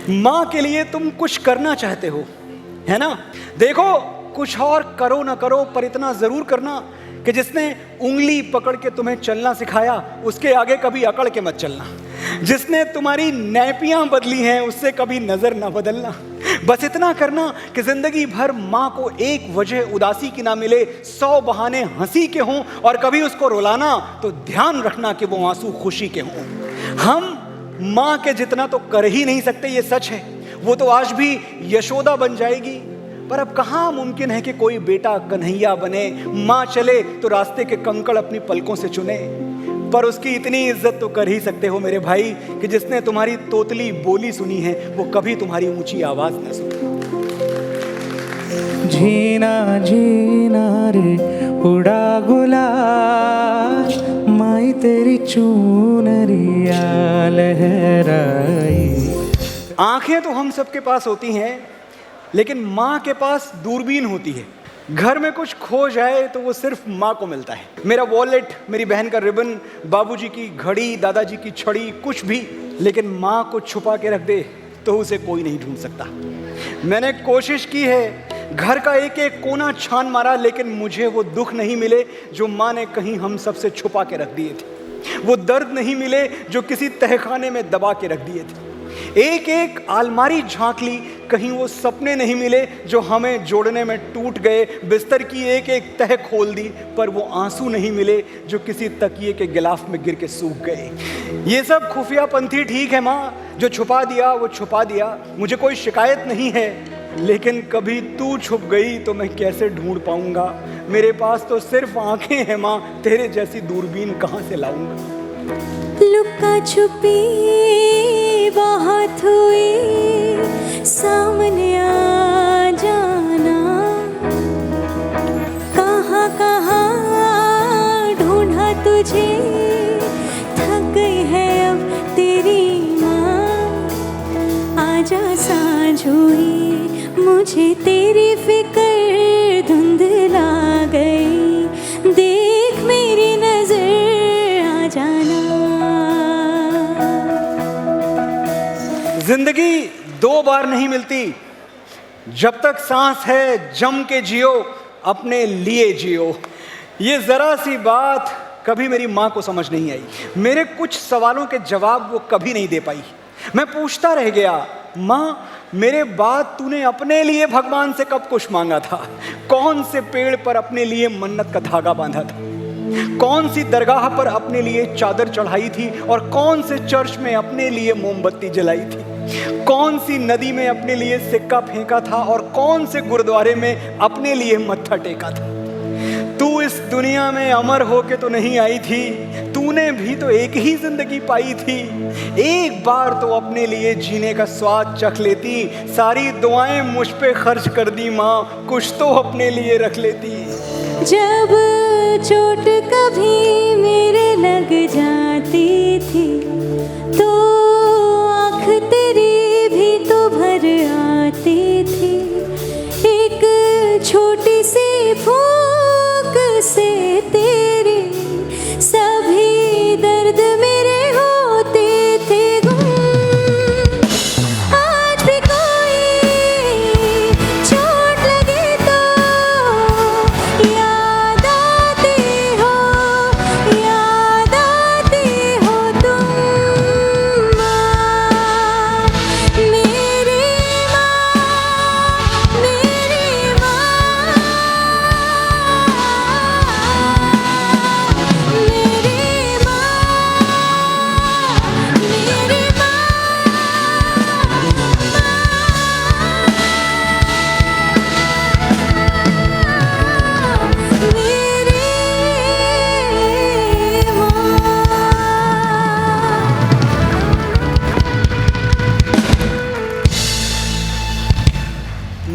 माँ के लिए तुम कुछ करना चाहते हो, है ना? देखो, कुछ और करो ना करो, पर इतना जरूर करना कि जिसने उंगली पकड़ के तुम्हें चलना सिखाया उसके आगे कभी अकड़ के मत चलना। जिसने तुम्हारी नैपियां बदली हैं उससे कभी नजर ना बदलना। बस इतना करना कि जिंदगी भर माँ को एक वजह उदासी की ना मिले, 100 बहाने हंसी के हों, और कभी उसको रुलाना तो ध्यान रखना कि वो आंसू खुशी के हों। हम माँ के जितना तो कर ही नहीं सकते, ये सच है। वो तो आज भी यशोदा बन जाएगी, पर अब कहाँ मुमकिन है कि कोई बेटा कन्हैया बने। माँ चले तो रास्ते के कंकड़ अपनी पलकों से चुने, पर उसकी इतनी इज्जत तो कर ही सकते हो मेरे भाई कि जिसने तुम्हारी तोतली बोली सुनी है वो कभी तुम्हारी ऊंची आवाज न सुने। झीना झीना रे उड़ा गुलाल, माई तेरी चुनरिया लहराई। आंखें तो हम सबके पास होती हैं, लेकिन माँ के पास दूरबीन होती है। घर में कुछ खो जाए तो वो सिर्फ माँ को मिलता है। मेरा वॉलेट, मेरी बहन का रिबन, बाबूजी की घड़ी, दादाजी की छड़ी, कुछ भी, लेकिन माँ को छुपा के रख दे तो उसे कोई नहीं ढूंढ सकता। मैंने कोशिश की है, घर का एक एक कोना छान मारा, लेकिन मुझे वो दुख नहीं मिले जो माँ ने कहीं हम सबसे छुपा के रख दिए थे। वो दर्द नहीं मिले जो किसी तहखाने में दबा के रख दिए थे। एक एक अलमारी झांक ली, कहीं वो सपने नहीं मिले जो हमें जोड़ने में टूट गए। बिस्तर की एक एक तह खोल दी, पर वो आंसू नहीं मिले जो किसी तकिए के गिलाफ में गिर के सूख गए। ये सब खुफियापंथी ठीक है माँ, जो छुपा दिया वो छुपा दिया, मुझे कोई शिकायत नहीं है, लेकिन कभी तू छुप गई तो मैं कैसे ढूंढ पाऊंगा? मेरे पास तो सिर्फ आंखें हैं माँ, तेरे जैसी दूरबीन कहाँ से लाऊंगा? लुका छुपी बात हुई, सामने आ जाना। कहाँ कहाँ ढूंढा तुझे, थक गई है अब तेरी माँ। आजा सांझ हुई, मुझे तेरी फिक्र धुंधला गई, देख मेरी नजर आ जाना। जिंदगी 2 बार नहीं मिलती, जब तक सांस है जम के जियो, अपने लिए जियो। ये जरा सी बात कभी मेरी माँ को समझ नहीं आई। मेरे कुछ सवालों के जवाब वो कभी नहीं दे पाई। मैं पूछता रह गया, माँ मेरे बाद तूने अपने लिए भगवान से कब कुछ मांगा था? कौन से पेड़ पर अपने लिए मन्नत का धागा बांधा था? कौन सी दरगाह पर अपने लिए चादर चढ़ाई थी? और कौन से चर्च में अपने लिए मोमबत्ती जलाई थी? कौन सी नदी में अपने लिए सिक्का फेंका था? और कौन से गुरुद्वारे में अपने लिए मत्था टेका था? तू इस दुनिया में अमर होके तो नहीं आई थी, तूने भी तो एक ही जिंदगी पाई थी। एक बार तो अपने लिए जीने का स्वाद चख लेती, सारी दुआएं मुझ पे खर्च कर दी माँ, कुछ तो अपने लिए रख लेती। जब चोट कभी मेरे लग जाती थी, तो आँख तेरी भी तो भर आती थी। एक छोटी सी फूंक से तेरे सभी दर्द मेरे होते थे गुम। आज भी कोई चोट लगे तो याद आते हो तुम। माँ मेरी माँ, मेरी माँ, मेरी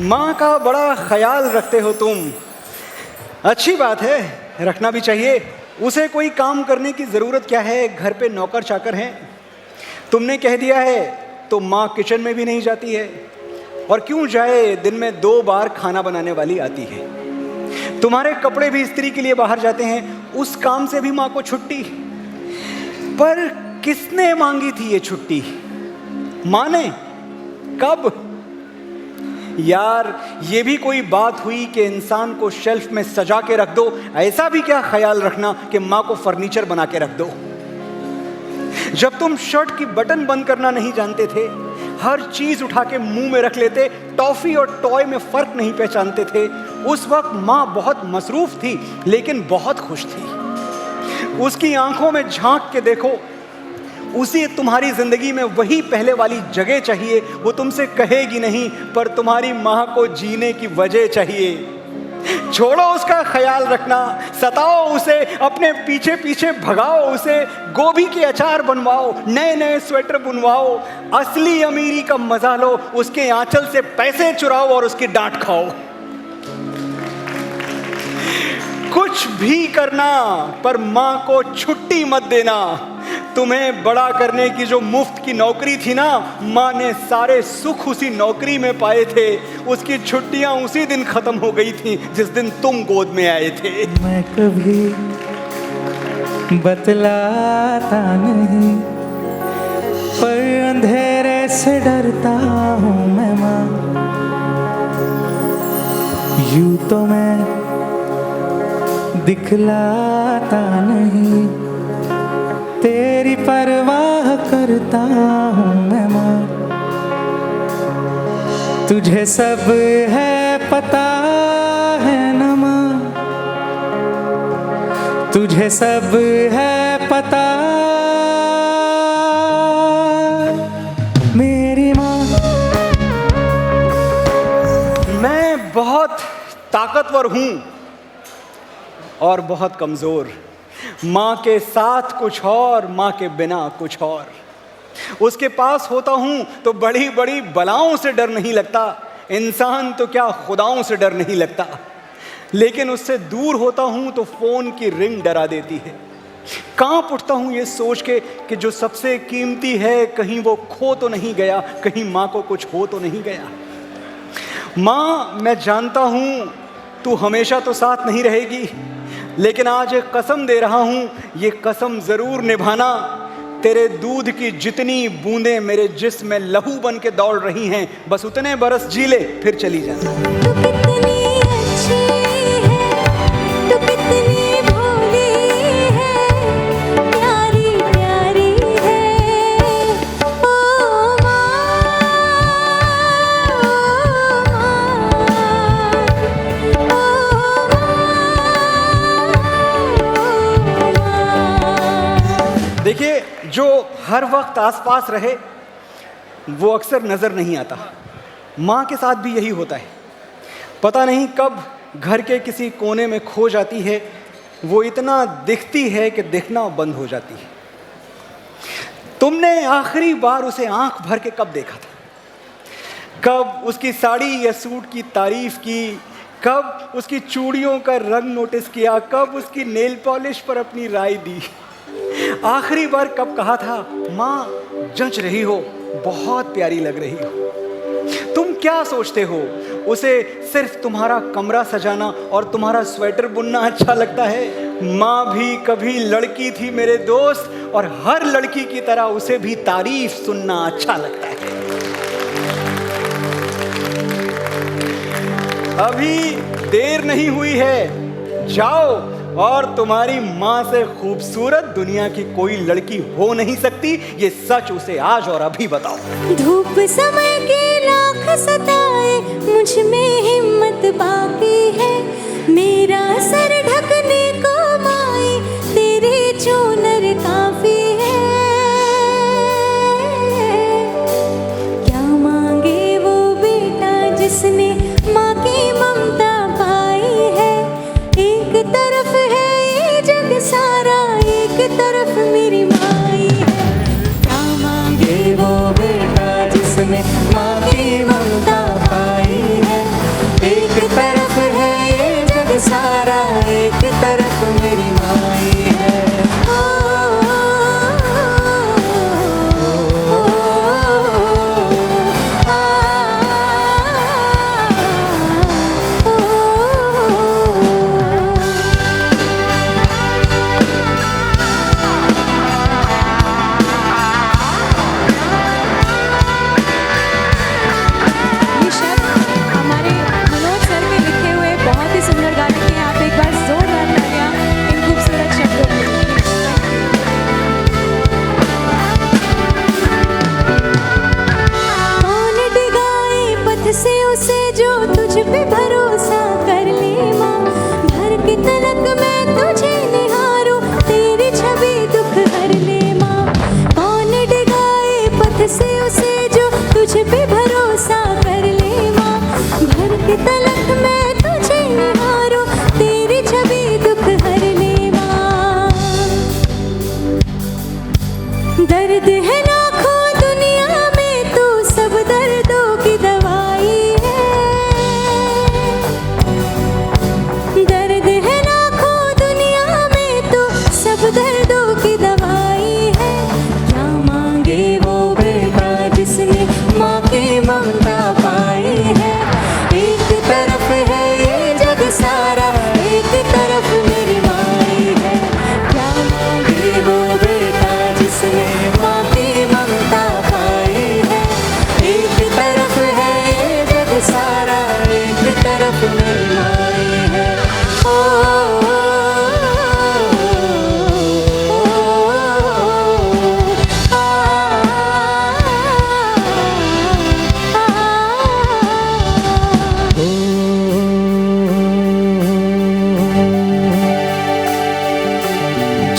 माँ का बड़ा ख्याल रखते हो तुम। अच्छी बात है, रखना भी चाहिए। उसे कोई काम करने की ज़रूरत क्या है? घर पे नौकर चाकर हैं। तुमने कह दिया है तो माँ किचन में भी नहीं जाती है, और क्यों जाए, दिन में 2 बार खाना बनाने वाली आती है। तुम्हारे कपड़े भी इस्त्री के लिए बाहर जाते हैं, उस काम से भी माँ को छुट्टी। पर किसने मांगी थी ये छुट्टी? माँ ने? कब? यार ये भी कोई बात हुई कि इंसान को शेल्फ में सजा के रख दो? ऐसा भी क्या ख्याल रखना कि माँ को फर्नीचर बना के रख दो? जब तुम शर्ट की बटन बंद करना नहीं जानते थे, हर चीज उठा के मुंह में रख लेते, टॉफी और टॉय में फर्क नहीं पहचानते थे, उस वक्त माँ बहुत मसरूफ थी लेकिन बहुत खुश थी। उसकी आंखों में झांक के देखो, उसे तुम्हारी जिंदगी में वही पहले वाली जगह चाहिए। वो तुमसे कहेगी नहीं, पर तुम्हारी माँ को जीने की वजह चाहिए। छोड़ो उसका ख्याल रखना, सताओ उसे, अपने पीछे पीछे भगाओ उसे, गोभी के अचार बनवाओ, नए नए स्वेटर बुनवाओ, असली अमीरी का मजा लो, उसके आंचल से पैसे चुराओ और उसकी डांट खाओ। कुछ भी करना, पर माँ को छुट्टी मत देना। तुम्हें बड़ा करने की जो मुफ्त की नौकरी थी ना, माँ ने सारे सुख उसी नौकरी में पाए थे। उसकी छुट्टियां उसी दिन खत्म हो गई थी जिस दिन तुम गोद में आए थे। मैं कभी बतलाता नहीं, पर अंधेरे से डरता हूँ मैं माँ। यूं तो मैं दिखलाता नहीं, तेरी परवाह करता हूँ मैं माँ। तुझे सब है पता है न माँ, तुझे सब है पता मेरी माँ। मैं बहुत ताकतवर हूं और बहुत कमजोर। माँ के साथ कुछ और, माँ के बिना कुछ और। उसके पास होता हूं तो बड़ी बड़ी बलाओं से डर नहीं लगता, इंसान तो क्या खुदाओं से डर नहीं लगता। लेकिन उससे दूर होता हूं तो फोन की रिंग डरा देती है। कांप उठता हूं ये सोच के कि जो सबसे कीमती है कहीं वो खो तो नहीं गया, कहीं माँ को कुछ हो तो नहीं गया। माँ, मैं जानता हूं तू हमेशा तो साथ नहीं रहेगी, लेकिन आज एक कसम दे रहा हूं, ये कसम जरूर निभाना। तेरे दूध की जितनी बूंदें मेरे जिस्म में लहू बन के दौड़ रही हैं, बस उतने बरस जी ले, फिर चली जाना। तू कितनी अच्छी है, तू कितनी भोली है, प्यारी प्यारी है। ओ माँ, देखिए, जो हर वक्त आसपास रहे वो अक्सर नजर नहीं आता। माँ के साथ भी यही होता है। पता नहीं कब घर के किसी कोने में खो जाती है। वो इतना दिखती है कि दिखना बंद हो जाती है। तुमने आखिरी बार उसे आंख भर के कब देखा था? कब उसकी साड़ी या सूट की तारीफ की? कब उसकी चूड़ियों का रंग नोटिस किया? कब उसकी नेल पॉलिश पर अपनी राय दी? आखिरी बार कब कहा था, माँ जच रही हो, बहुत प्यारी लग रही हो? तुम क्या सोचते हो, उसे सिर्फ तुम्हारा कमरा सजाना और तुम्हारा स्वेटर बुनना अच्छा लगता है? माँ भी कभी लड़की थी मेरे दोस्त, और हर लड़की की तरह उसे भी तारीफ सुनना अच्छा लगता है। अभी देर नहीं हुई है, जाओ, और तुम्हारी माँ से खूबसूरत दुनिया की कोई लड़की हो नहीं सकती, ये सच उसे आज और अभी बताओ। धूप समय के लाख सताए, मुझ में हिम्मत बाकी है, मेरा सर ढकने को माए, तेरी चूनर काफी है। क्या मांगे वो बेटा जिसने माँ की ममता पाई है? एक तरफ है ये जग सारा, एक तरफ मेरी माई है। क्या मांगे वो बेटा जिसने माँ की ममता पाई है? एक तरफ है ये जग सारा, एक तरफ मेरी माई है। तुझ पे भरोसा कर ले माँ। भर के तलक मैं तुझे निहारूं, तेरी छवि दुख हर ले माँ। कौन डिगाए पथ से उसे जो तुझ पे भरोसा कर ले माँ। भर के तलक मैं तुझे निहारूं, तेरी छवि दुख हर ले माँ। दर्द है लाखों दुनिया में, तू सब दर्दों की दवाई है। दर्द है लाखों दुनिया में, तू सब दर्दों की दवाई है। क्या मांगे वो बेटा जिसने माँ की ममता पाई है। एक तरफ है ये जग सारा, एक तरफ मेरी माई है। क्या मांगे वो बेटा जिसने माँ की ममता पाई है। एक तरफ है ये जग सारा, एक तरफ मेरी माई है। ओ,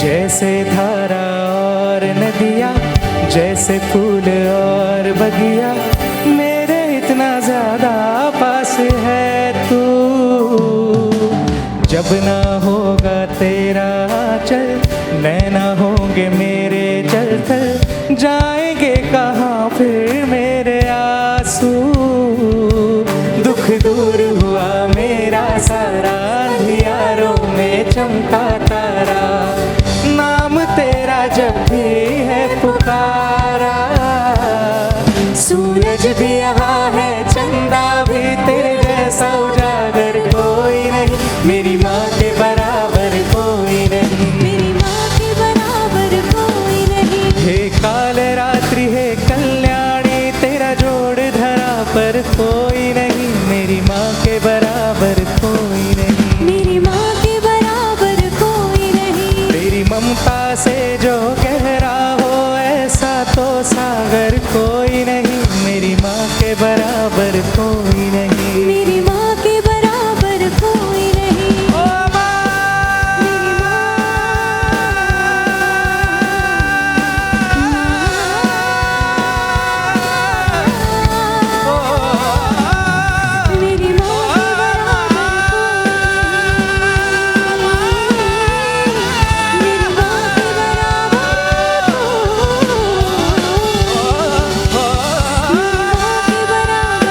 जैसे धारा और नदिया, जैसे फूल और बगिया, मेरे इतना ज्यादा पास है तू। जब ना होगा तेरा चल, नैना होंगे मेरे चल चल, जाएंगे कहाँ फिर मेरे आंसू। दुख दूर हुआ मेरा सारा, अंधियारों में चमका तारा। नाम तेरा जब भी है पुकारा, सूरज भी यहाँ है, चंदा भी तेरे जैसा उजागर कोई नहीं। मेरी माँ के बराबर कोई नहीं, मेरी माँ के बराबर कोई नहीं। हे काल रात्रि हे कल्याणी, तेरा जोड़ धरा पर कोई नहीं। मेरी माँ के बराबर कोई नहीं, मेरी माँ के बराबर कोई नहीं। तेरी ममता से जो गहरा हो ऐसा तो सागर कोई नहीं। मेरी माँ के बराबर कोई नहीं, मेरी माँ के बराबर कोई नहीं। ओ माँ। मेरी माँ के बराबर मेरी माँ के बराबर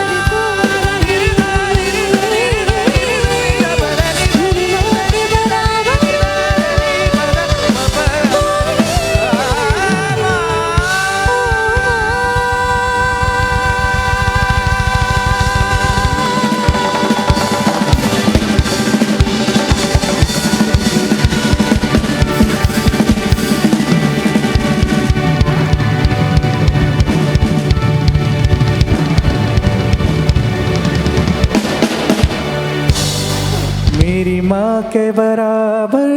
मेरी माँ के बराबर